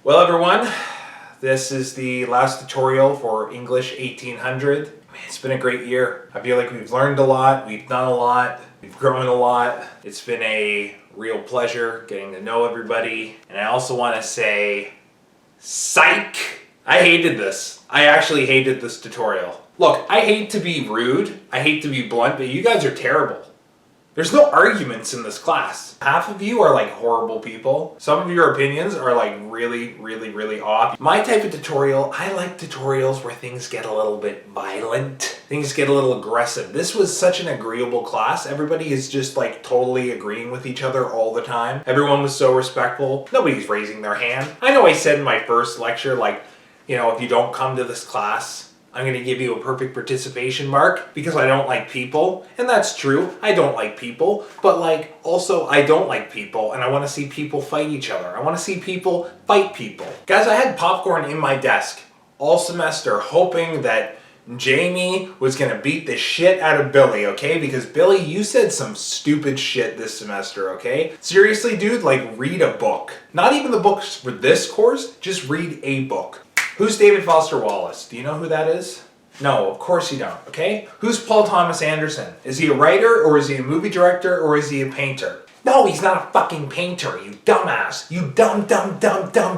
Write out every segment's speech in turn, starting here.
Well, everyone, this is the last tutorial for English 1800. Man, it's been a great year. I feel like we've learned a lot, we've done a lot, we've grown a lot. It's been a real pleasure getting to know everybody. And I also want to say, psych! I hated this. I actually hated this tutorial. Look, I hate to be rude, I hate to be blunt, but you guys are terrible. There's no arguments in this class. Half of you are like horrible people. Some of your opinions are like really off. My type of tutorial, I like tutorials where things get a little bit violent. Things get a little aggressive. This was such an agreeable class. Everybody is just like totally agreeing with each other all the time. Everyone was so respectful. Nobody's raising their hand. I know I said in my first lecture, like, you know, if you don't come to this class, I'm going to give you a perfect participation mark because I don't like people. And that's true. I don't like people. But like, also, I don't like people and I want to see people fight each other. I want to see people fight people. Guys, I had popcorn in my desk all semester hoping that Jamie was going to beat the shit out of Billy, okay? Because Billy, you said some stupid shit this semester, okay? Seriously, dude, like read a book. Not even the books for this course, just read a book. Who's David Foster Wallace? Do you know who that is? No, of course you don't, okay? Who's Paul Thomas Anderson? Is he a writer, or is he a movie director, or is he a painter? No, he's not a fucking painter, you dumbass. You dumb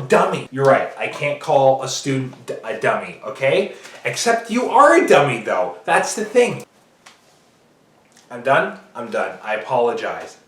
dummy. You're right, I can't call a student a dummy, okay? Except you are a dummy, though. That's the thing. I'm done? I'm done. I apologize.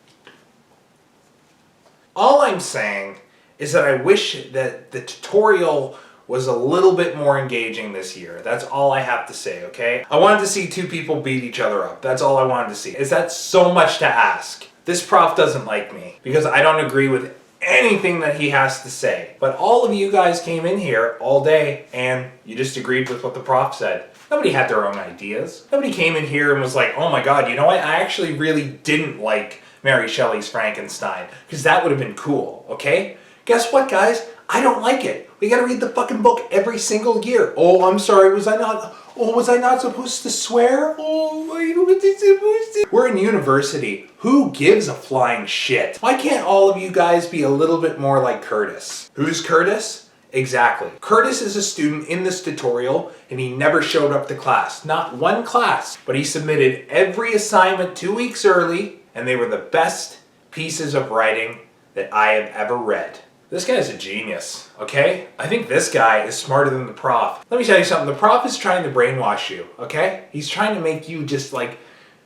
All I'm saying is that I wish that the tutorial was a little bit more engaging this year. That's all I have to say, okay? I wanted to see two people beat each other up. That's all I wanted to see. Is that so much to ask? This prof doesn't like me because I don't agree with anything that he has to say. But all of you guys came in here all day and you just agreed with what the prof said. Nobody had their own ideas. Nobody came in here and was like, oh my god, you know what? I actually really didn't like Mary Shelley's Frankenstein because that would have been cool, okay? Guess what, guys? I don't like it. We gotta read the fucking book every single year. Oh, I'm sorry, was I not supposed to swear? Oh, was I supposed to? We're in university. Who gives a flying shit? Why can't all of you guys be a little bit more like Curtis? Who's Curtis? Exactly. Curtis is a student in this tutorial and he never showed up to class. Not one class. But he submitted every assignment 2 weeks early and they were the best pieces of writing that I have ever read. This guy's a genius, okay? I think this guy is smarter than the prof. Let me tell you something, the prof is trying to brainwash you, okay? He's trying to make you just like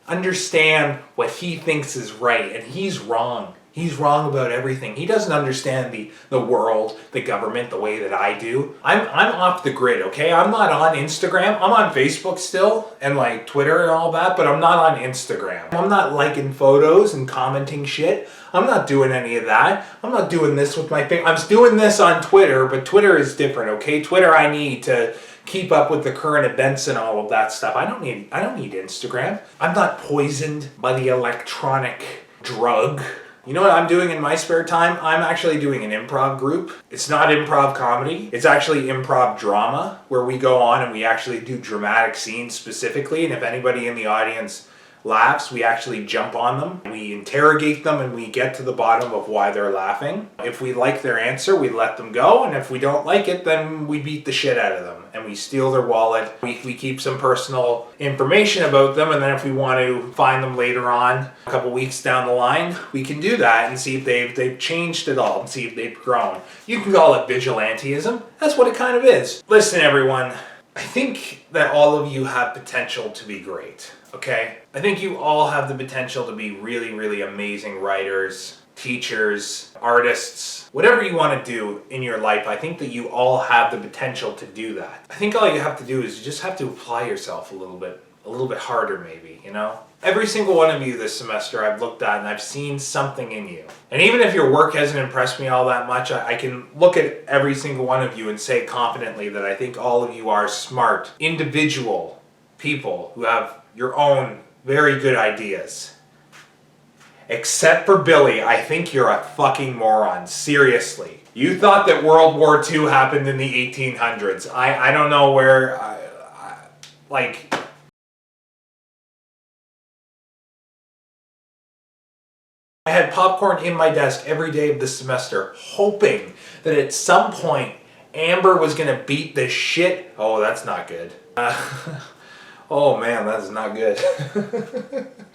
understand what he thinks is right, and he's wrong. He's wrong about everything. He doesn't understand the world, the government, the way that I do. I'm off the grid, okay? I'm not on Instagram. I'm on Facebook still, and like Twitter and all that, but I'm not on Instagram. I'm not liking photos and commenting shit. I'm not doing any of that. I'm not doing this with my thing. I'm doing this on Twitter, but Twitter is different, okay? Twitter I need to keep up with the current events and all of that stuff. I don't need Instagram. I'm not poisoned by the electronic drug. You know what I'm doing in my spare time? I'm actually doing an improv group. It's not improv comedy. It's actually improv drama, where we go on and we actually do dramatic scenes specifically, and if anybody in the audience laughs, we actually jump on them. We interrogate them and we get to the bottom of why they're laughing. If we like their answer, we let them go, and if we don't like it, then we beat the shit out of them and we steal their wallet. We keep some personal information about them, and then if we want to find them later on, a couple weeks down the line, we can do that and see if they've changed at all and see if they've grown. You can call it vigilantism. That's what it kind of is. Listen, everyone, I think that all of you have potential to be great. Okay? I think you all have the potential to be really amazing writers, teachers, artists, whatever you want to do in your life. I think that you all have the potential to do that. I think all you have to do is you just have to apply yourself a little bit harder maybe, you know? Every single one of you this semester I've looked at and I've seen something in you. And even if your work hasn't impressed me all that much, I can look at every single one of you and say confidently that I think all of you are smart, individual people who have your own very good ideas. Except for Billy, I think you're a fucking moron. Seriously. You thought that World War II happened in the 1800s. I don't know where, like... I had popcorn in my desk every day of the semester, hoping that at some point Amber was going to beat the shit. Oh, that's not good. Oh man, that's not good.